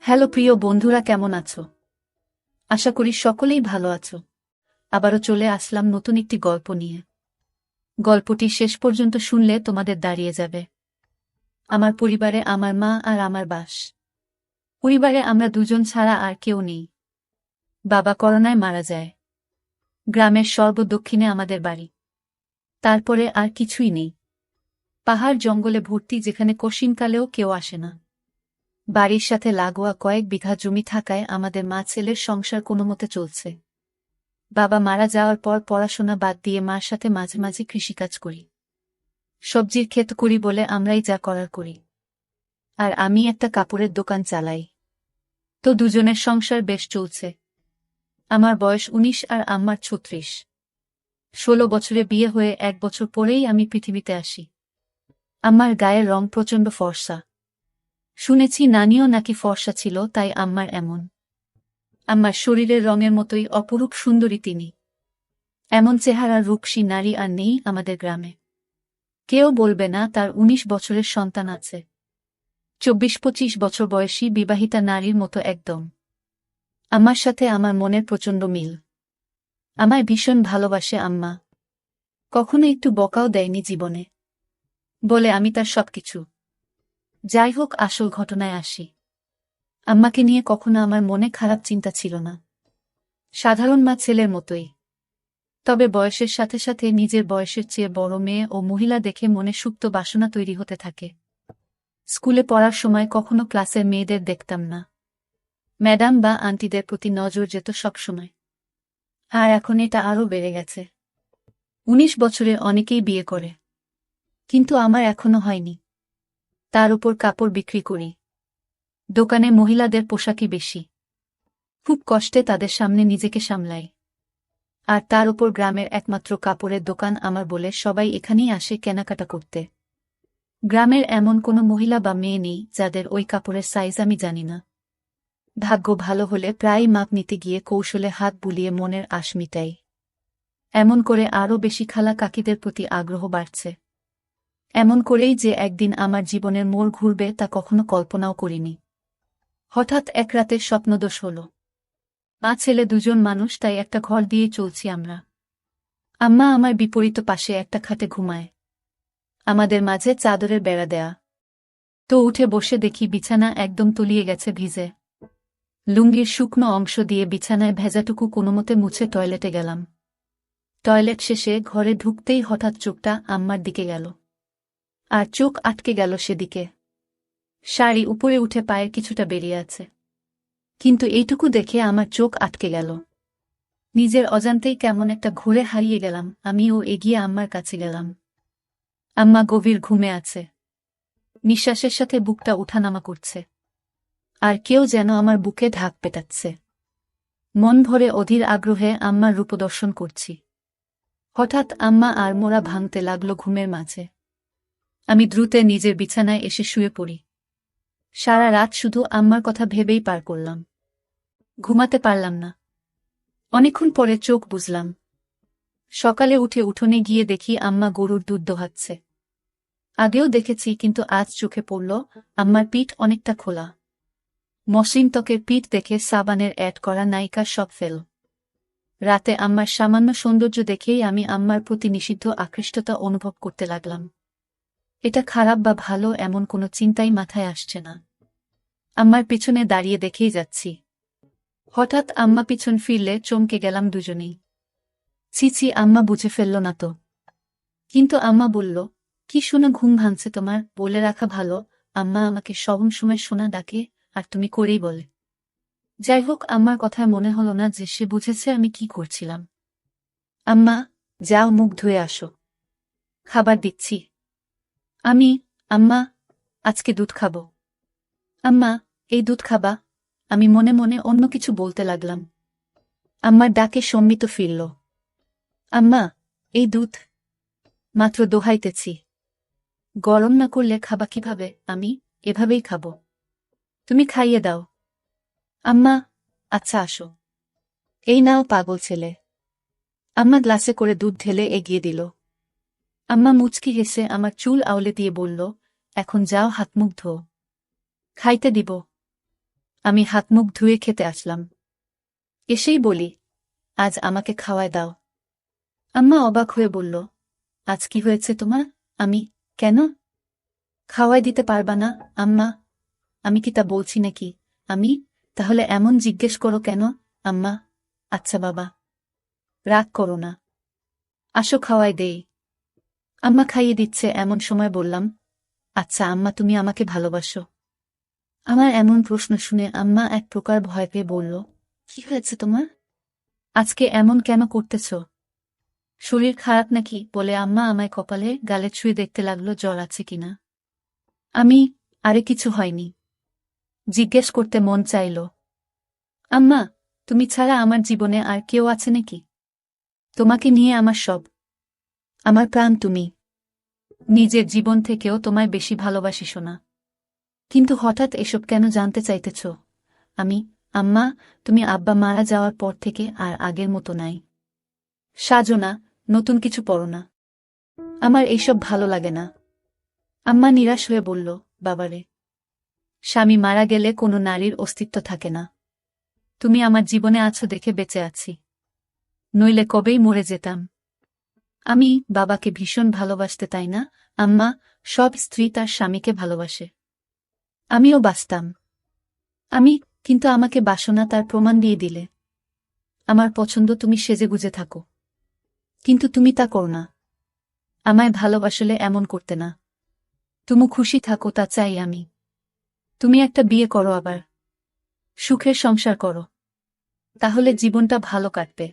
Hello প্রিয় বন্ধুরা, কেমন আছো? আশা করি সকলেই ভালো আছো। আবারও চলে আসলাম নতুন একটি গল্প নিয়ে। গল্পটি শেষ পর্যন্ত শুনলে তোমাদের দাঁড়িয়ে যাবে। আমার পরিবারে আমার মা আর আমার বাস। পরিবারে আমরা দুজন ছাড়া আর কেউ নেই। বাবা করোনায় মারা যায়। গ্রামের সর্বদক্ষিণে আমাদের বাড়ি। তারপরে আর কিছুই নেই। পাহাড় জঙ্গলে ভর্তি, যেখানে কশিনকালেও কেউ আসে না। বাড়ির সাথে লাগোয়া কয়েক বিঘা জমি থাকায় আমাদের মা ছেলের সংসার কোনোমতে চলছে। বাবা মারা যাওয়ার পর পড়াশোনা বাদ দিয়ে মার সাথে মাঝে মাঝে কৃষিকাজ করি। সবজির ক্ষেত করি বলে আমরাই যা করার করি। আর আমি একটা কাপড়ের দোকান চালাই। তো দুজনের সংসার বেশ চলছে। আমার বয়স ১৯ আর আম্মার ৩৬। ১৬ বছরে বিয়ে হয়ে ১ বছর পরেই আমি পৃথিবীতে আসি। আম্মার গায়ের রং প্রচণ্ড ফর্সা। শুনেছি নানিও নাকি ফর্সা ছিল, তাই আম্মার এমন। আম্মার শরীরের রঙের মতোই অপরূপ সুন্দরী তিনি। এমন চেহারার রূপসী নারী আর নেই আমাদের গ্রামে। কেউ বলবে না তার ১৯ বছরের সন্তান আছে। ২৪-২৫ বছর বয়সী বিবাহিতা নারীর মতো একদম। আমার সাথে আমার মনের প্রচণ্ড মিল। আমায় ভীষণ ভালোবাসে আম্মা। কখনো একটু বকাও দেয়নি জীবনে। বলে আমি তার সবকিছু। যাই হোক, আসল ঘটনায় আসি। আম্মাকে নিয়ে কখনো আমার মনে খারাপ চিন্তা ছিল না। সাধারণ মা ছেলের মতোই। তবে বয়সের সাথে সাথে নিজের বয়সের চেয়ে বড় মেয়ে ও মহিলা দেখে মনে সুপ্ত বাসনা তৈরি হতে থাকে। স্কুলে পড়ার সময় কখনো ক্লাসের মেয়েদের দেখতাম না। ম্যাডাম বা আন্টিদের প্রতি নজর যেত সবসময়। আর এখন এটা আরও বেড়ে গেছে। ১৯ বছরে অনেকেই বিয়ে করে, কিন্তু আমার এখনো হয়নি। তার উপর কাপড় বিক্রি করি। দোকানে মহিলাদের পোশাকই বেশি। খুব কষ্টে তাদের সামনে নিজেকে সামলাই। আর তার উপর গ্রামের একমাত্র কাপড়ের দোকান আমার বলে সবাই এখানেই আসে কেনাকাটা করতে। গ্রামের এমন কোনো মহিলা বা মেয়ে নেই যাদের ওই কাপড়ের সাইজ আমি জানি না। ভাগ্য ভালো হলে প্রায় মাপ নিতে গিয়ে কৌশলে হাত বুলিয়ে মনের আশ মিটাই। এমন করে আরও বেশি খালা কাকিদের প্রতি আগ্রহ বাড়ছে। এমন করেই যে একদিন আমার জীবনের মোড় ঘুরবে তা কখনো কল্পনাও করিনি। হঠাৎ এক রাতের স্বপ্নদোষ হল। মা ছেলে দুজন মানুষ, তাই একটা ঘর দিয়ে চলছি আমরা। আম্মা আমার বিপরীত পাশে একটা খাটে ঘুমায়। আমাদের মাঝে চাদরের বেড়া দেয়া। তো উঠে বসে দেখি বিছানা একদম তলিয়ে গেছে ভিজে। লুঙ্গির শুকনো অংশ দিয়ে বিছানায় ভেজাটুকু কোনোমতে মুছে টয়লেটে গেলাম। টয়লেট শেষে ঘরে ঢুকতেই হঠাৎ চোখটা আম্মার দিকে গেল। আর চোখ আটকে গেল সেদিকে। শাড়ি উপরে উঠে পায়ের কিছুটা বেরিয়ে আছে। কিন্তু এইটুকু দেখে আমার চোখ আটকে গেল। নিজের অজান্তেই কেমন একটা ঘুরে হারিয়ে গেলাম। আমিও এগিয়ে আম্মার কাছে গেলাম। আম্মা গভীর ঘুমে আছে। নিঃশ্বাসের সাথে বুকটা উঠানামা করছে। আর কেউ যেন আমার বুকে ঢাক পেটাচ্ছে। মন ভরে অধীর আগ্রহে আম্মার রূপদর্শন করছি। হঠাৎ আম্মা আর মোড়া ভাঙতে লাগলো ঘুমের মাঝে। আমি দ্রুতে নিজের বিছানায় এসে শুয়ে পড়ি। সারা রাত শুধু আম্মার কথা ভেবেই পার করলাম। ঘুমাতে পারলাম না। অনেকক্ষণ পরে চোখ বুজলাম। সকালে উঠে উঠোনে গিয়ে দেখি আম্মা গরুর দুধ দোহাচ্ছে। আগেও দেখেছি, কিন্তু আজ চোখে পড়ল আম্মার পিঠ অনেকটা খোলা। মসৃণ ত্বকের পিঠ দেখে সাবানের অ্যাড করা নায়িকার সব ফেল। রাতে আম্মার সামান্য সৌন্দর্য দেখেই আমি আম্মার প্রতি নিষিদ্ধ আকৃষ্টতা অনুভব করতে লাগলাম। এটা খারাপ বা ভালো এমন কোনো চিন্তাই মাথায় আসছে না। আম্মার পিছনে দাঁড়িয়ে দেখেই যাচ্ছি। হঠাৎ আম্মা পিছন ফিরলে চমকে গেলাম দুজনেই। ছি, আম্মা বুঝে ফেলল না তো? কিন্তু আম্মা বলল, কি শুনে ঘুম ভাঙছে তোমার? বলে রাখা ভালো, আম্মা আমাকে সব সময় সোনা ডাকে, আর তুমি করেই বলে। যাই হোক, আম্মার কথায় মনে হলো না যে সে বুঝেছে আমি কি করছিলাম। আম্মা, যাও মুখ ধুয়ে আসো। খাবার দিচ্ছি। আম্মা, আজকে দুধ খাবো। আম্মা, এই দুধ খাবা? আমি মনে মনে অন্য কিছু বলতে লাগলাম। আম্মার ডাকে সম্মিত ফিরল। আম্মা, এই দুধ মাত্র দোহাইতেছি। গরম না করলে খাবা কিভাবে? আমি এভাবেই খাবো। তুমি খাইয়ে দাও। আম্মা, আচ্ছা আসো। এই নাও পাগল ছেলে। আম্মা গ্লাসে করে দুধ ঢেলে এগিয়ে দিল। আম্মা মুচকি হেসে আমার চুল আউলে দিয়ে বলল, এখন যাও হাত মুখ ধো। খাইতে দিব। আমি হাত মুখ ধুয়ে খেতে আসলাম। এসেই বলি, আজ আমাকে খাওয়ায় দাও। আম্মা অবাক হয়ে বলল, আজ কি হয়েছে তোমার? আমি, কেন? খাওয়াই দিতে পারবা না? আম্মা, আমি কি তা বলছি নাকি? আমি, তাহলে এমন জিজ্ঞেস করো কেন? আম্মা, আচ্ছা বাবা, রাগ করো না, আসো খাওয়াই দেই। আম্মা খাইয়ে দিচ্ছে এমন সময় বললাম, আচ্ছা আম্মা, তুমি আমাকে ভালোবাসো? আমার এমন প্রশ্ন শুনে আম্মা এক প্রকার ভয় পেয়ে বলল, কি হয়েছে তোমার? আজকে এমন কেন করতেছ? শরীর খারাপ নাকি? বলে আম্মা আমায় কপালে গালে ছুঁয়ে দেখতে লাগলো জ্বর আছে কিনা। আমি, আরে কিছু হয়নি, জিজ্ঞেস করতে মন চাইল। আম্মা, তুমি ছাড়া আমার জীবনে আর কেউ আছে নাকি? তোমাকে নিয়ে আমার সব, আমার প্রাণ তুমি। নিজের জীবন থেকেও তোমায় বেশি ভালোবাসি সোনা। কিন্তু হঠাৎ এসব কেন জানতে চাইতেছ? আমি, আম্মা, তুমি আব্বা মারা যাওয়ার পর থেকে আর আগের মতো নাই। সাজো না, নতুন কিছু পড়ো না, আমার এইসব ভালো লাগে না। আম্মা নিরাশ হয়ে বলল, বাবারে, স্বামী মারা গেলে কোনো নারীর অস্তিত্ব থাকে না। তুমি আমার জীবনে আছো দেখে বেঁচে আছি, নইলে কবেই মরে যেতাম। আমি বাবাকে ভীষণ ভালোবাসতে, তাই না আম্মা? সব স্ত্রী তার স্বামীকে ভালোবাসে, আমিও বাসতাম। আমি, কিন্তু আমাকে বাসনা তার প্রমাণ দিয়ে দিলে। আমার পছন্দ তুমি সেজেগুজে থাকো, কিন্তু তুমি তা করো না। আমায় ভালোবাসলে এমন করতে না। তুমি খুশি থাকো, তা চাই আমি। তুমি একটা বিয়ে করো, আবার সুখের সংসার করো, তাহলে জীবনটা ভালো কাটবে।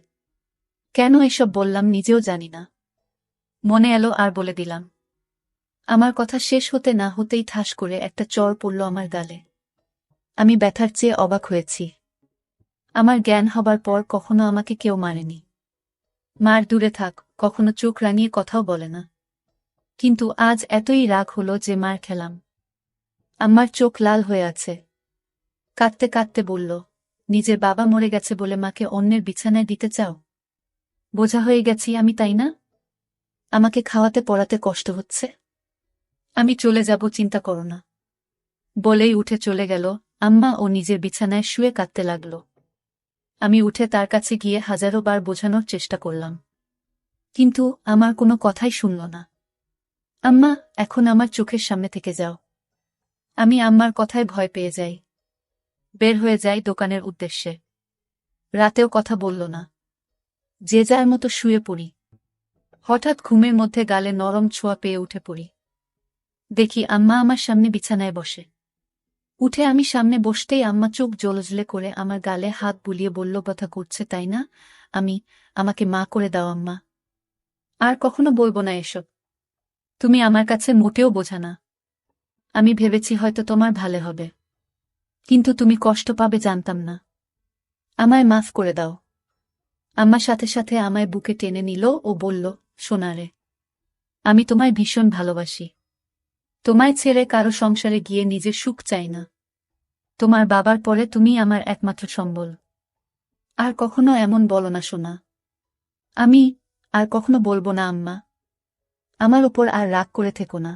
কেন এসব বললাম নিজেও জানি না, মনে এলো আর বলে দিলাম। আমার কথা শেষ হতে না হতেই ঠাস করে একটা চড় পড়ল আমার গালে। আমি ব্যথার চেয়ে অবাক হয়েছি। আমার জ্ঞান হবার পর কখনো আমাকে কেউ মারেনি। মার দূরে থাক, কখনো চোখ রাঙিয়ে কথাও বলে না। কিন্তু আজ এতই রাগ হলো যে মার খেলাম। আম্মার চোখ লাল হয়ে আছে, কাঁদতে কাঁদতে বলল, নিজের বাবা মরে গেছে বলে মাকে অন্যের বিছানায় দিতে চাও? বোঝা হয়ে গেছি আমি, তাই না? আমাকে খাওয়াতে পড়াতে কষ্ট হচ্ছে, আমি চলে যাব, চিন্তা করো না। বলেই উঠে চলে গেল। আম্মা ও নিজের বিছানায় শুয়ে কাঁদতে লাগল। আমি উঠে তার কাছে গিয়ে হাজারো বার বোঝানোর চেষ্টা করলাম, কিন্তু আমার কোনো কথাই শুনল না। আম্মা, এখন আমার চোখের সামনে থেকে যাও। আমি আম্মার কথায় ভয় পেয়ে যাই, বের হয়ে যাই দোকানের উদ্দেশ্যে। রাতেও কথা বলল না, যে যার মতো শুয়ে পড়ি। হঠাৎ ঘুমের মধ্যে গালে নরম ছোঁয়া পেয়ে উঠে পড়ি। দেখি আম্মা আমার সামনে বিছানায় বসে। উঠে আমি সামনে বসতেই আম্মা চোখ জ্বলজ্বলে করে আমার গালে হাত বুলিয়ে বলল, ব্যথা করছে তাই না? আমি, আমাকে মা করে দাও আম্মা, আর কখনো বলবো না এসব। তুমি আমার কাছে মোটেও বোঝা না। আমি ভেবেছি হয়তো তোমার ভালো হবে, কিন্তু তুমি কষ্ট পাবে জানতাম না। আমায় মাফ করে দাও। আম্মার সাথে সাথে আমায় বুকে টেনে নিল ও বলল, সোনারে, আমি তোমায় ভীষণ ভালোবাসি। তোমায় ছেড়ে কারো সংসারে গিয়ে নিজের সুখ চাই না। তোমার বাবার পরে তুমি আমার একমাত্র সম্বল। আর কখনো এমন বলো না সোনা। আমি, আর কখনো বলবো না আম্মা। আমার উপর আর রাগ করে থেকো না।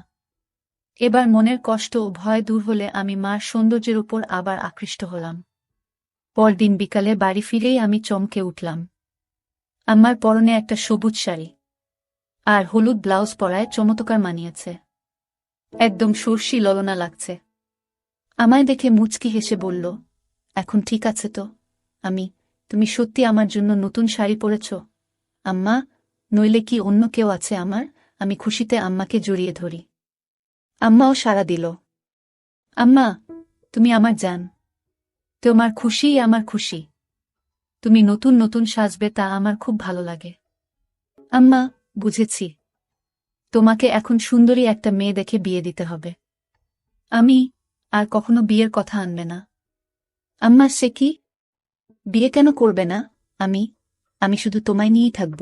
এবার মনের কষ্ট ও ভয় দূর হলে আমি মার সৌন্দর্যের উপর আবার আকৃষ্ট হলাম। পরদিন বিকালে বাড়ি ফিরেই আমি চমকে উঠলাম। আম্মার পরনে একটা সবুজ শাড়ি আর হলুদ ব্লাউজ পরায় চমৎকার মানিয়েছে, একদম সর্ষি ললনা লাগছে। আমায় দেখে মুচকি হেসে বলল, এখন ঠিক আছে তো? আমি, তুমি সত্যি আমার জন্য নতুন শাড়ি পরেছ আম্মা? নইলে কি অন্য কেউ আছে আমার? আমি খুশিতে আম্মাকে জড়িয়ে ধরি। আম্মাও সাড়া দিল। আম্মা, তুমি আমার জান। তোমার খুশিই আমার খুশি। তুমি নতুন নতুন সাজবে তা আমার খুব ভালো লাগে। আম্মা, বুঝেছি। তোমাকে এখন সুন্দরী একটা মেয়ে দেখে বিয়ে দিতে হবে। আমি, আর কখনো বিয়ের কথা আনবে না। আম্মা, সে কি? বিয়ে কেন করবে না? আমি, আমি শুধু তোমায় নিয়েই থাকব।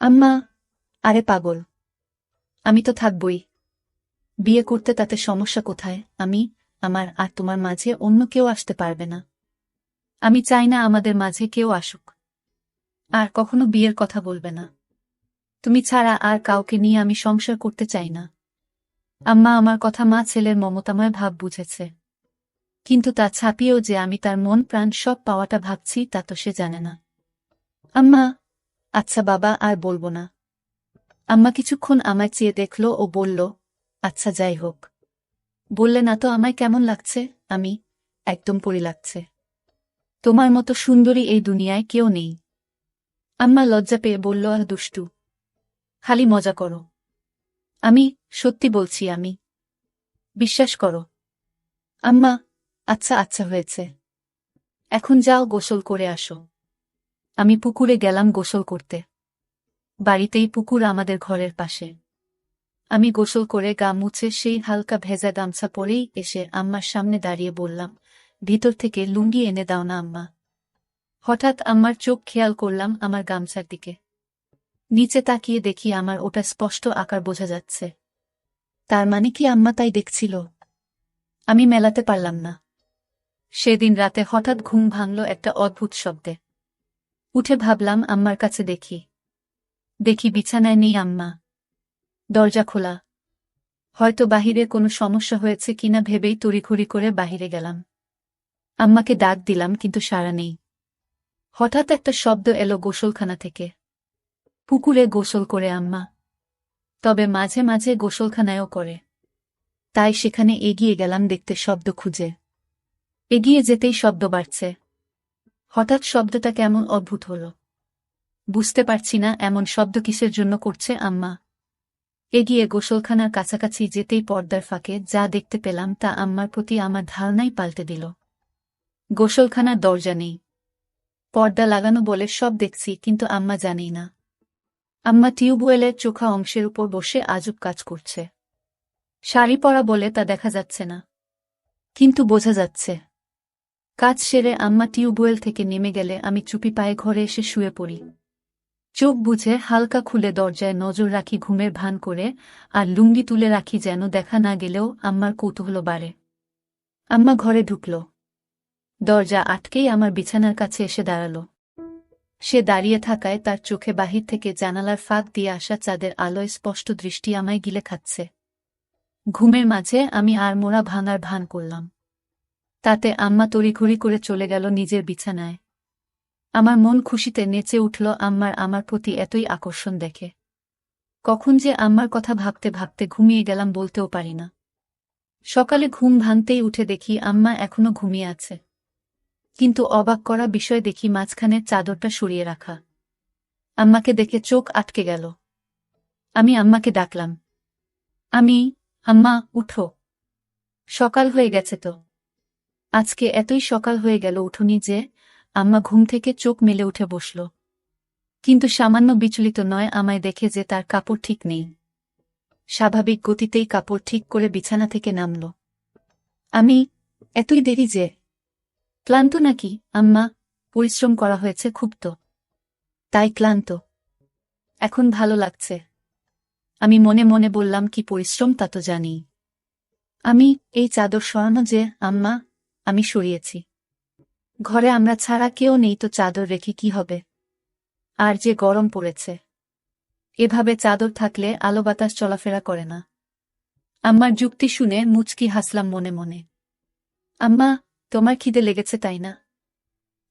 আম্মা, আরে পাগল, আমি তো থাকবই। বিয়ে করতে তাতে সমস্যা কোথায়? আমি, আমার আর তোমার মাঝে অন্য কেউ আসতে পারবে না। আমি চাই না আমাদের মাঝে কেউ আসুক। আর কখনো বিয়ের কথা বলবে না। তুমি ছাড়া আর কাউকে নিয়ে আমি সংসার করতে চাই না। আম্মা আমার কথা মা ছেলের মমতাময় ভাব বুঝেছে। কিন্তু তা ছাপিয়েও যে আমি তার মন প্রাণ সব পাওয়াটা ভাবছি তা তো সে জানে না। আম্মা, আচ্ছা বাবা, আর বলবো না। আম্মা কিছুক্ষণ আমায় চেয়ে দেখল ও বলল, আচ্ছা যাই হোক। বললে না তো আমায় কেমন লাগছে? আমি, একদম পরি লাগছে। তোমার মতো সুন্দরী এই দুনিয়ায় কেউ নেই। আম্মা লজ্জা পেয়ে বলল, আর দুষ্টু, খালি মজা করো। আমি, সত্যি বলছি আমি। বিশ্বাস করো। আম্মা, আচ্ছা আচ্ছা হয়েছে। এখন যাও গোসল করে আসো। আমি পুকুরে গেলাম গোসল করতে। বাড়িতেই পুকুর আমাদের ঘরের পাশে। আমি গোসল করে গা মুছে সেই হালকা ভেজা গামছা পরেই এসে আম্মার সামনে দাঁড়িয়ে বললাম, ভিতর থেকে লুঙ্গি এনে দাও না আম্মা। হঠাৎ আম্মার চোখ খেয়াল করলাম আমার গামছার দিকে। নিচে তাকিয়ে দেখি আমার ওটা স্পষ্ট আকার বোঝা যাচ্ছে। তার মানে কি আম্মা তাই দেখছিল? আমি মেলাতে পারলাম না। সেদিন রাতে হঠাৎ ঘুম ভাঙল একটা অদ্ভুত শব্দে। উঠে ভাবলাম আম্মার কাছে দেখি। দেখি বিছানায় নেই আম্মা। দরজা খোলা। হয়তো বাহিরে কোনো সমস্যা হয়েছে কিনা ভেবেই তড়িঘড়ি করে বাহিরে গেলাম। আম্মাকে ডাক দিলাম কিন্তু সাড়া নেই। হঠাৎ একটা শব্দ এলো গোসলখানা থেকে। পুকুরে গোসল করে আম্মা। তবে মাঝে মাঝে গোসলখানায়ও করে। তাই সেখানে এগিয়ে গেলাম দেখতে শব্দ খুঁজে। এগিয়ে যেতেই শব্দ বাড়ছে। হঠাৎ শব্দটা কেমন অদ্ভুত হল। বুঝতে পারছি না এমন শব্দ কিসের জন্য করছে আম্মা। এগিয়ে গোসলখানার কাছাকাছি যেতেই পর্দার ফাঁকে যা দেখতে পেলাম তা আম্মার প্রতি আমার ধারণাই পাল্টে দিল। গোসলখানার দরজা নেই। পর্দা লাগানো বলে সব দেখছি কিন্তু আম্মা জানেই না। আম্মা টিউবওয়েলের চোখা অংশের উপর বসে আজব কাজ করছে। শাড়ি পরা বলে তা দেখা যাচ্ছে না, কিন্তু বোঝা যাচ্ছে। কাজ সেরে আম্মা টিউবওয়েল থেকে নেমে গেলে আমি চুপি পায়ে ঘরে এসে শুয়ে পড়ি। চোখ বুঝে হালকা খুলে দরজায় নজর রাখি ঘুমের ভান করে, আর লুঙ্গি তুলে রাখি যেন দেখা না গেলেও আম্মার কৌতূহল বাড়ে। আম্মা ঘরে ঢুকল। দরজা আটকেই আমার বিছানার কাছে এসে দাঁড়াল। সে দাঁড়িয়ে থাকায় তার চোখে বাহির থেকে জানালার ফাঁক দিয়ে আসা চাঁদের আলোয় স্পষ্ট দৃষ্টি আমায় গিলে খাচ্ছে। ঘুমের মাঝে আমি আর মোড়া ভাঙার ভান করলাম। তাতে আম্মা তড়িঘড়ি করে চলে গেল নিজের বিছানায়। আমার মন খুশিতে নেচে উঠল আমার প্রতি এতই আকর্ষণ দেখে। কখন যে আম্মার কথা ভাবতে ভাবতে ঘুমিয়ে গেলাম বলতেও পারি না। সকালে ঘুম ভাঙতেই উঠে দেখি আম্মা এখনো ঘুমিয়ে আছে। কিন্তু অবাক করা বিষয় দেখি মাঝখানের চাদরটা সরিয়ে রাখা। আম্মাকে দেখে চোখ আটকে গেল। আমি আম্মাকে ডাকলাম। আম্মা উঠো। সকাল হয়ে গেছে তো। আজকে এতই সকাল হয়ে গেল উঠোনি যে? আম্মা ঘুম থেকে চোখ মেলে উঠে বসল। কিন্তু সামান্য বিচলিত নয় আমায় দেখে যে তার কাপড় ঠিক নেই। স্বাভাবিক গতিতেই কাপড় ঠিক করে বিছানা থেকে নামল। আমি, এতই দেরি যে? ক্লান্ত নাকি আম্মা? পরিশ্রম করা হয়েছে খুব তো, তাই ক্লান্ত। এখন ভালো লাগছে। আমি মনে মনে বললাম, কি পরিশ্রম তা তো জানি। এই চাদর সরানো যে আম্মা? আমি সরিয়েছি। ঘরে আমরা ছাড়া কেউ নেই তো চাদর রেখে কি হবে? আর যে গরম পড়েছে। এভাবে চাদর থাকলে আলো বাতাস চলাফেরা করে না। আম্মার যুক্তি শুনে মুচকি হাসলাম মনে মনে। আম্মা, তোমার খিদে লেগেছে তাই না?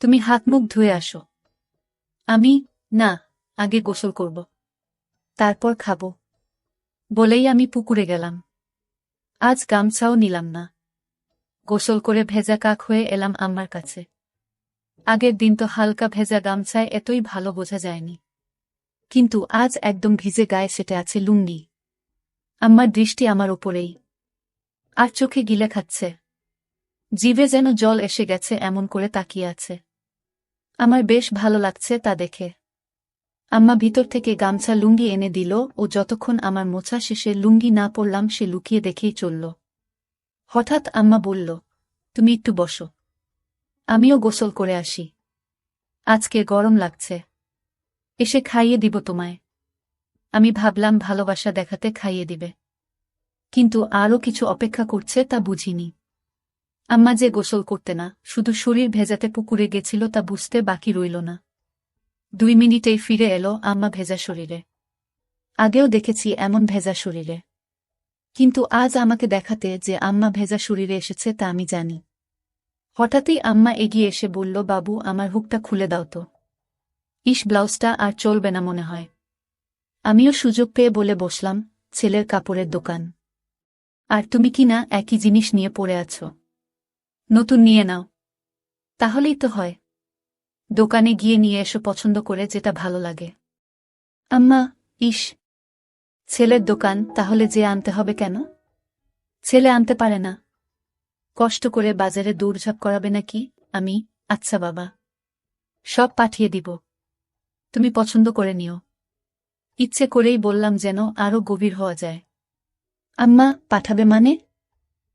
তুমি হাত মুখ ধুয়ে আসো। আমি, না, আগে গোসল করব, তারপর খাব। বলেই আমি পুকুরে গেলাম। আজ গামছাও নিলাম না। গোসল করে ভেজা কাক হয়ে এলাম আম্মার কাছে। আগের দিন তো হালকা ভেজা গামছায় এতই ভালো বোঝা যায়নি, কিন্তু আজ একদম ভিজে গায়ে সেটে আছে লুঙ্গি। আম্মার দৃষ্টি আমার ওপরেই, আর চোখে গিলে খাচ্ছে। জিভে যেন জল এসে গেছে এমন করে তাকিয়ে আছে। আমার বেশ ভালো লাগছে তা দেখে। আম্মা ভিতর থেকে গামছা লুঙ্গি এনে দিল ও যতক্ষণ আমার মোছা শেষে লুঙ্গি না পরলাম সে লুকিয়ে দেখেই চলল। হঠাৎ আম্মা বলল, তুমি একটু বসো, আমিও গোসল করে আসি। আজকে গরম লাগছে, এসে খাইয়ে দিব তোমায়। আমি ভাবলাম ভালোবাসা দেখাতে খাইয়ে দিবে, কিন্তু আরও কিছু অপেক্ষা করছে তা বুঝিনি। আম্মা যে গোসল করতে না, শুধু শরীর ভেজাতে পুকুরে গেছিল তা বুঝতে বাকি রইল না। 2 মিনিটেই ফিরে এলো আম্মা ভেজা শরীরে। আগেও দেখেছি এমন ভেজা শরীরে, কিন্তু আজ আমাকে দেখাতে যে আম্মা ভেজা শরীরে এসেছে তা আমি জানি। হঠাৎই আম্মা এগিয়ে এসে বলল, বাবু আমার হুকটা খুলে দাও তো। ব্লাউজটা আর চলবে না মনে হয়। আমিও সুযোগ পেয়ে বলে বসলাম, ছেলের কাপড়ের দোকান। আর তুমি কি না একই জিনিস নিয়ে পড়ে আছো? নতুন নিয়ে নাও। তাহলেই তো হয়। দোকানে গিয়ে নিয়ে এসো পছন্দ করে যেটা ভালো লাগে। আম্মা, ছেলের দোকান, তাহলে যে আনতে হবে কেন? ছেলে আনতে পারে না? কষ্ট করে বাজারে দৌড়ঝাঁপ করাবে নাকি? আমি, আচ্ছা বাবা, সব পাঠিয়ে দিব, তুমি পছন্দ করে নিও। ইচ্ছে করেই বললাম যেন আরো গভীর হওয়া যায়। আম্মা, পাঠাবে মানে?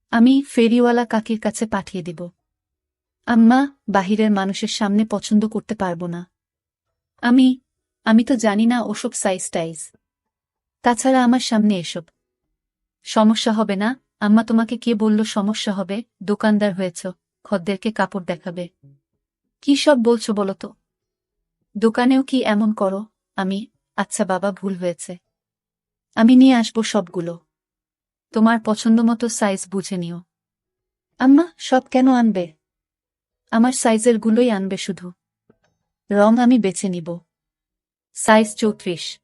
আমি ফেরিওয়ালা কাকির কাছে পাঠিয়ে দিব। আম্মা, বাহিরের মানুষের সামনে পছন্দ করতে পারবো না। আমি আমি তো জানি না ওসব সাইজ টাইজ। তাছাড়া আমার সামনে এসব। সমস্যা হবে না? আম্মা, তোমাকে কে বলল সমস্যা হবে? দোকানদার হয়েছ, খদ্দেরকে কাপড় দেখাবে। কি সব বলছো বলো তো? দোকানেও কি এমন করো? আমি, আচ্ছা বাবা, ভুল হয়েছে। আমি নিয়ে আসবো সবগুলো। তোমার পছন্দমতো সাইজ বুঝে নিও। আম্মা, সব কেন আনবে? আমার সাইজের গুলোই আনবে শুধু। রং আমি বেছে নিব। সাইজ 34।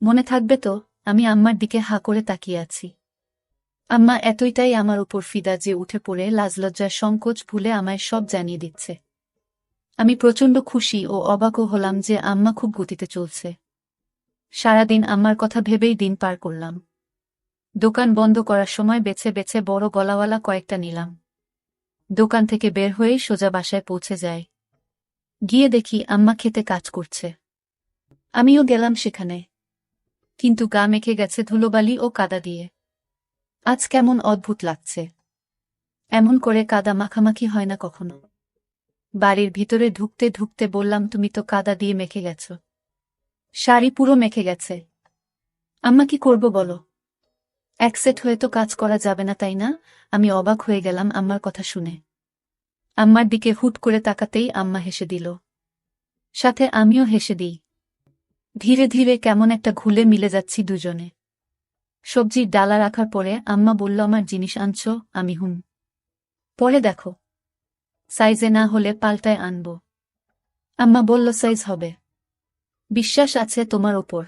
মনে থাকবে তো? আমি আম্মার দিকে হা করে তাকিয়ে আছি। আম্মা এতটাই আমার উপর ফিদা যে উঠে পড়ে লাজলজ্জার সংকোচ ভুলে আমায় সব জানিয়ে দিচ্ছে। আমি প্রচণ্ড খুশি ও অবাকও হলাম যে আম্মা খুব গতিতে চলছে। সারাদিন আম্মার কথা ভেবেই দিন পার করলাম। দোকান বন্ধ করার সময় বেছে বেছে বড় গলাওয়ালা কয়েকটা নিলাম। দোকান থেকে বের হয়েই সোজা বাসায় পৌঁছে যায়। গিয়ে দেখি আম্মা খেতে কাজ করছে। আমিও গেলাম সেখানে। কিন্তু গা মেখে গেছে ধুলোবালি ও কাদা দিয়ে। আজ কেমন অদ্ভুত লাগছে। এমন করে কাদা মাখামাখি হয় না কখনো। বাড়ির ভিতরে ঢুকতে ঢুকতে বললাম, তুমি তো কাদা দিয়ে মেখে গেছ। শাড়ি পুরো মেখে গেছে। আম্মা, কি করব বলো? এক সেট হয়ে তো কাজ করা যাবে না, তাই না? আমি অবাক হয়ে গেলাম আম্মার কথা শুনে। আম্মার দিকে হুট করে তাকাতেই আম্মা হেসে দিল। সাথে আমিও হেসে দিই। ধীরে ধীরে কেমন একটা ঘুলে মিলে যাচ্ছি দুজনে। সবজির ডালা রাখার পরে আম্মা বলল, আমার জিনিস আনছো? আমি হুম। পরে দেখো, সাইজে না হলে পাল্টায় আনব। আম্মা বলল, সাইজ হবে। বিশ্বাস আছে তোমার ওপর।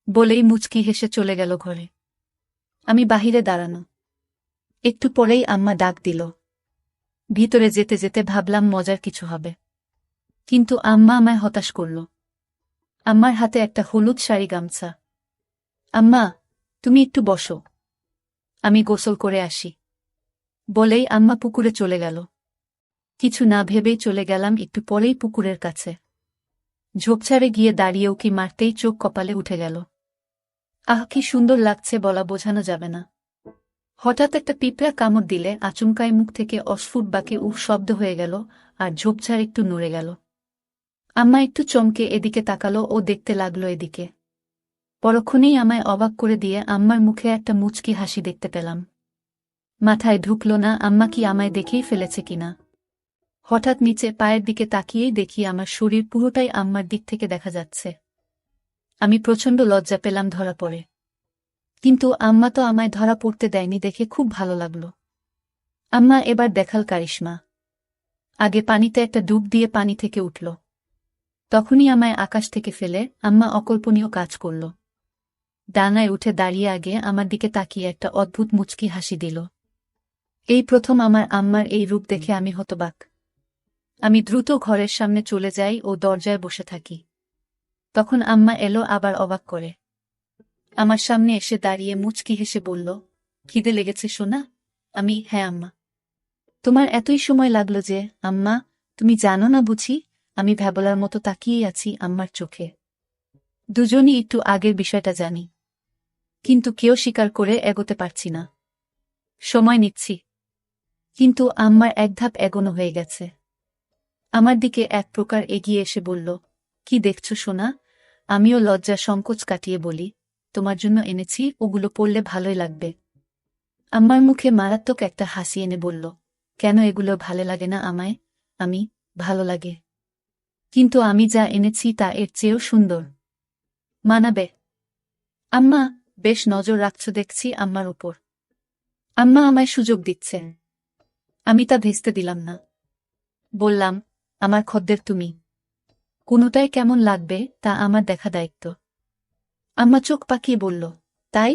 বলেই মুচকি হেসে চলে গেল ঘরে। আমি বাহিরে দাঁড়ানো। একটু পরেই আম্মা ডাক দিল। ভিতরে যেতে যেতে ভাবলাম মজার কিছু হবে। কিন্তু আম্মা আমায় হতাশ করল। আম্মার হাতে একটা হলুদ শাড়ি গামছা। আম্মা, তুমি একটু বসো, আমি গোসল করে আসি। বলেই আম্মা পুকুরে চলে গেল। কিছু না ভেবেই চলে গেলাম একটু পরেই পুকুরের কাছে। ঝোপঝাড়ে গিয়ে দাঁড়িয়ে উকি মারতেই চোখ কপালে উঠে গেল। আহ, কি সুন্দর লাগছে বলা বোঝানো যাবে না। হঠাৎ একটা পিঁপড়া কামড় দিলে আচমকায় মুখ থেকে অস্ফুট বাকে উফ শব্দ হয়ে গেল, আর ঝোপঝাড় একটু নড়ে গেল। আম্মা একটু চমকে এদিকে তাকালো ও দেখতে লাগলো এদিকে। পরক্ষণেই আমায় অবাক করে দিয়ে আম্মার মুখে একটা মুচকি হাসি দেখতে পেলাম। মাথায় ঢুকল না আম্মা কি আমায় দেখেই ফেলেছে কিনা। হঠাৎ নিচে পায়ের দিকে তাকিয়েই দেখি আমার শরীর পুরোটাই আম্মার দিক থেকে দেখা যাচ্ছে। আমি প্রচণ্ড লজ্জা পেলাম ধরা পড়ে। কিন্তু আম্মা তো আমায় ধরা পড়তে দেয়নি দেখে খুব ভালো লাগল। আম্মা এবার দেখাল কারিশমা। আগে পানিতে একটা ডুব দিয়ে পানি থেকে উঠল। তখনই আমায় আকাশ থেকে ফেলে আম্মা অকল্পনীয় কাজ করল। ডানায় উঠে দাঁড়িয়ে আগে আমার দিকে তাকিয়ে একটা অদ্ভুত মুচকি হাসি দিল। এই প্রথম আমার আম্মার এই রূপ দেখে আমি হতবাক। আমি দ্রুত ঘরের সামনে চলে যাই ও দরজায় বসে থাকি। তখন আম্মা এলো আবার অবাক করে। আমার সামনে এসে দাঁড়িয়ে মুচকি হেসে বলল, খিদে লেগেছে সোনা? আমি, হ্যাঁ আম্মা। তোমার এতই সময় লাগলো যে? আম্মা, তুমি জানো না বুঝি? আমি ভ্যাবলার মতো তাকিয়েই আছি আম্মার চোখে। দুজনই একটু আগের বিষয়টা জানি, কিন্তু কেউ স্বীকার করে এগোতে পারছি না। সময় নিচ্ছি। কিন্তু আম্মার এক ধাপ এগোনো হয়ে গেছে। আমার দিকে এক প্রকার এগিয়ে এসে বলল, কি দেখছো সোনা? আমিও লজ্জা সংকোচ কাটিয়ে বলি, তোমার জন্য এনেছি, ওগুলো পড়লে ভালোই লাগবে। আম্মার মুখে মারাত্মক একটা হাসি এনে বলল, কেন এগুলো ভালো লাগে না আমায়? আমি, ভালো লাগে। কিন্তু আমি যা এনেছি তা এর চেয়েও সুন্দর। মানাবে? আম্মা, বেশ নজর রাখছ দেখছি আম্মার উপর। আম্মা আমায় সুযোগ দিচ্ছে। আমি তা ভেস্তে দিলাম না। বললাম, আমার খদ্দের তুমি। কোনোটাই কেমন লাগবে তা আমার দেখা দায়িত্ব। আম্মা চোখ পাকিয়ে বলল, তাই?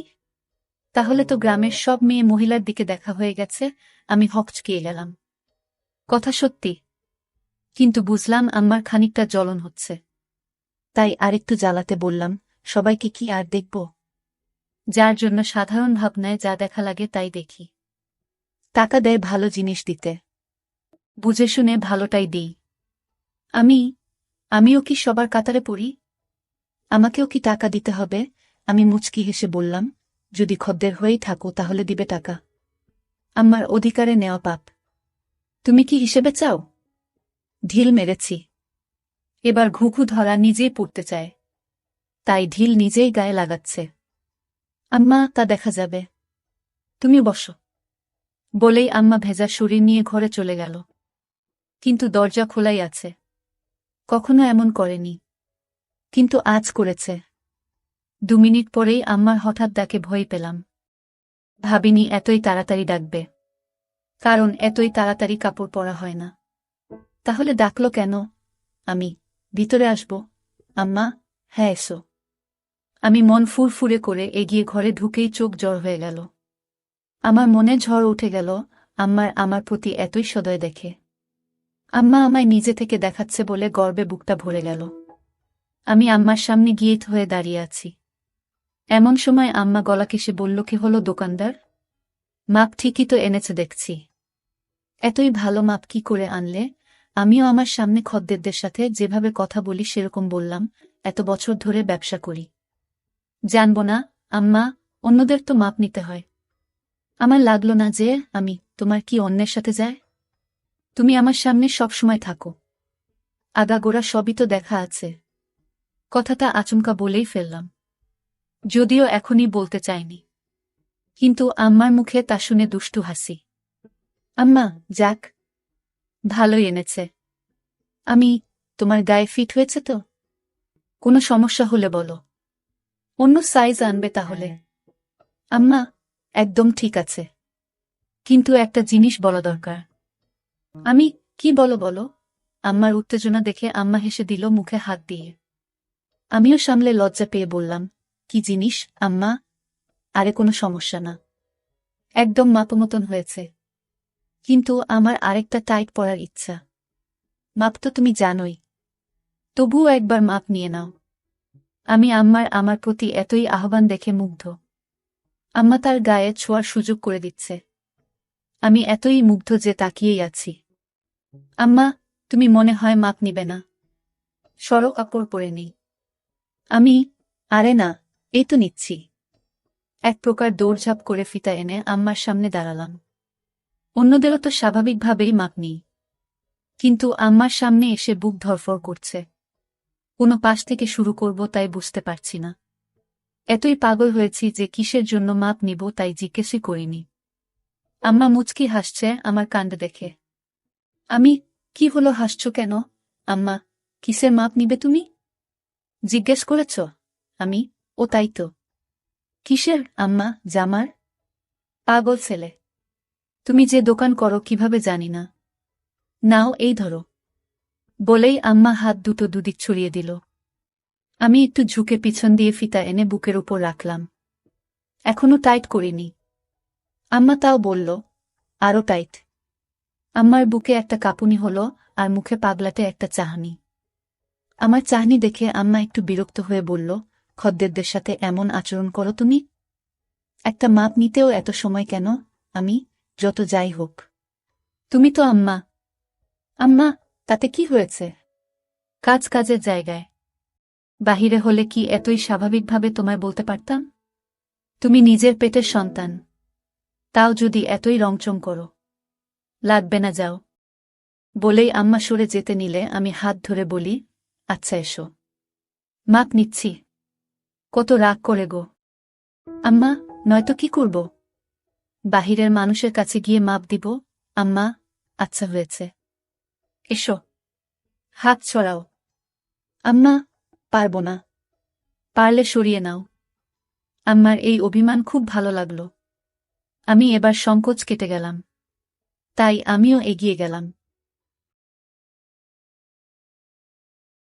তাহলে তো গ্রামের সব মেয়ে মহিলার দিকে দেখা হয়ে গেছে। আমি হকচকিয়ে গেলাম। কথা সত্যি, কিন্তু বুঝলাম আম্মার খানিকটা জ্বলন হচ্ছে। তাই আরেকটু জ্বালাতে বললাম, সবাইকে কি আর দেখব? যার জন্য সাধারণ ভাবনায় যা দেখা লাগে তাই দেখি। টাকা দেয় ভালো জিনিস দিতে, বুঝে শুনে ভালোটাই দিই। আমিও কি সবার কাতারে পড়ি? আমাকেও কি টাকা দিতে হবে? আমি মুচকি হেসে বললাম, যদি খদ্দের হয়েই থাকো তাহলে দিবে টাকা। আমার অধিকারে নেওয়া পাপ। তুমি কি হিসেবে চাও? ঢিল মেরেছি। এবার ঘুঘু ধরা নিজেই পড়তে চায়, তাই ঢিল নিজেই গায়ে লাগাচ্ছে। আম্মা, তা দেখা যাবে। তুমি বসো। বলেই আম্মা ভেজা শরীর নিয়ে ঘরে চলে গেল। কিন্তু দরজা খোলাই আছে। কখনো এমন করেনি, কিন্তু আজ করেছে। 2 মিনিট পরেই আম্মার হঠাৎ ডাকে ভয় পেলাম। ভাবিনি এতই তাড়াতাড়ি ডাকবে, কারণ এতই তাড়াতাড়ি কাপড় পরা হয় না। তাহলে ডাকলো কেন? আমি ভিতরে আসব? আম্মা, হ্যাঁ এসো। আমি মন ফুরফুরে করে এগিয়ে ঘরে ঢুকেই চোখ জড় হয়ে গেল। আমার মনে ঝড় উঠে গেল আমার প্রতি এতই সদয় দেখে। আম্মা আমায় নিজে থেকে দেখাচ্ছে বলে গর্বে বুকটা ভরে গেল। আমি আম্মার সামনে গিয়ে হয়ে দাঁড়িয়ে আছি। এমন সময় আম্মা গলা কেসে বলল, কি হলো দোকানদার? মাপ ঠিকই তো এনেছে দেখছি। এতই ভালো মাপ কি করে আনলে? আমিও আমার সামনে খদ্দেরদের সাথে যেভাবে কথা বলি সেরকম বললাম, এত বছর ধরে ব্যবসা করি। জানব না আম্মা, অন্যদের তো মাপ নিতে হয়। আমার লাগলো না যে আমি তোমার কি অন্যের সাথে যায়। তুমি আমার সামনে সবসময় থাকো, আগাগোড়া সবই তো দেখা আছে। কথাটা আচমকা বলেই ফেললাম, যদিও এখনই বলতে চাইনি। কিন্তু আম্মার মুখে তা শুনে দুষ্টু হাসি। আম্মা, যাক, ভালোই এনেছে। আমি তোমার গায়ে ফিট হয়েছে তো? কোনো সমস্যা হলে বলো, অন্য সাইজ আনবে তাহলে। আম্মা, একদম ঠিক আছে, কিন্তু একটা জিনিস বলা দরকার। আমি কি? বলো। আম্মার উত্তেজনা দেখে আম্মা হেসে দিল মুখে হাত দিয়ে। আমিও সামলে লজ্জা পেয়ে বললাম, কি জিনিস আম্মা? আরে কোনো সমস্যা না, একদম মাপমতন হয়েছে। কিন্তু আমার আরেকটা টাইট পরার ইচ্ছা। মাপ তো তুমি জানোই, তবুও একবার মাপ নিয়ে নাও। আমি আমার প্রতি এতই আহ্বান দেখে মুগ্ধ। আম্মা তার গায়ে ছোঁয়ার সুযোগ করে দিচ্ছে। আমি এতই মুগ্ধ যে তাকিয়েই আছি। আম্মা, তুমি মনে হয় মাপ নিবে না? সরো, কাপড় পরে নেই। আমি, আরে না, এই তো নিচ্ছি। এক প্রকার দৌড়ঝাঁপ করে ফিতা এনে আম্মার সামনে দাঁড়ালাম। অন্যদেরও তো স্বাভাবিকভাবেই মাপ নিই, কিন্তু আম্মার সামনে এসে বুক ধরফর করছে। কোনো পাশ থেকে শুরু করব তাই বুঝতে পারছি না। এতই পাগল হয়েছি যে কিসের জন্য মাপ নিব তাই জিজ্ঞেসই করিনি। আম্মা মুচকি হাসছে আমার কাণ্ড দেখে। আমি, কি হলো, হাসছ কেন? আম্মা, কিসের মাপ নিবে তুমি? জিজ্ঞেস করেছ? আমি, ও তাই তো। কিসের আম্মা? জামার। পাগল ছেলে, তুমি যে দোকান করো কিভাবে জানি না। নাও এই ধরো। বলেই আম্মা হাত দুটো দুদিক ছড়িয়ে দিল। আমি একটু ঝুঁকে পিছন দিয়ে ফিতা এনে বুকের উপর রাখলাম। এখনো টাইট করিনি। আম্মা তাও বলল, আরো টাইট। আম্মার বুকে একটা কাঁপুনি হলো আর মুখে পাগলাটে একটা চাহনি। আমার চাহনি দেখে আম্মা একটু বিরক্ত হয়ে বলল, খদ্দেরদের সাথে এমন আচরণ করো তুমি? একটা মাপ নিতেও এত সময় কেন? আমি, যত যাই হোক, তুমি তো আম্মা। আম্মা, তাতে কি হয়েছে? কাজ কাজের জায়গায়। বাহিরে হলে কি এতই স্বাভাবিকভাবে তোমায় বলতে পারতাম? তুমি নিজের পেটের সন্তান, তাও যদি এতই রংচং করো। লাগবে না, যাও। বলেই আম্মা সরে যেতে নিলে আমি হাত ধরে বলি, আচ্ছা এসো, মাপ নিচ্ছি। কত রাগ করে গো আম্মা, নয়তো কি করব? বাহিরের মানুষের কাছে গিয়ে মাপ দিব? আম্মা, আচ্ছা হয়েছে, এসো। হাত ছড়াও। আম্মা, পারব না। পারলে সরিয়ে নাও। আম্মার এই অভিমান খুব ভালো লাগল। আমি এবার সংকোচ কেটে গেলাম। তাই আমিও এগিয়ে গেলাম।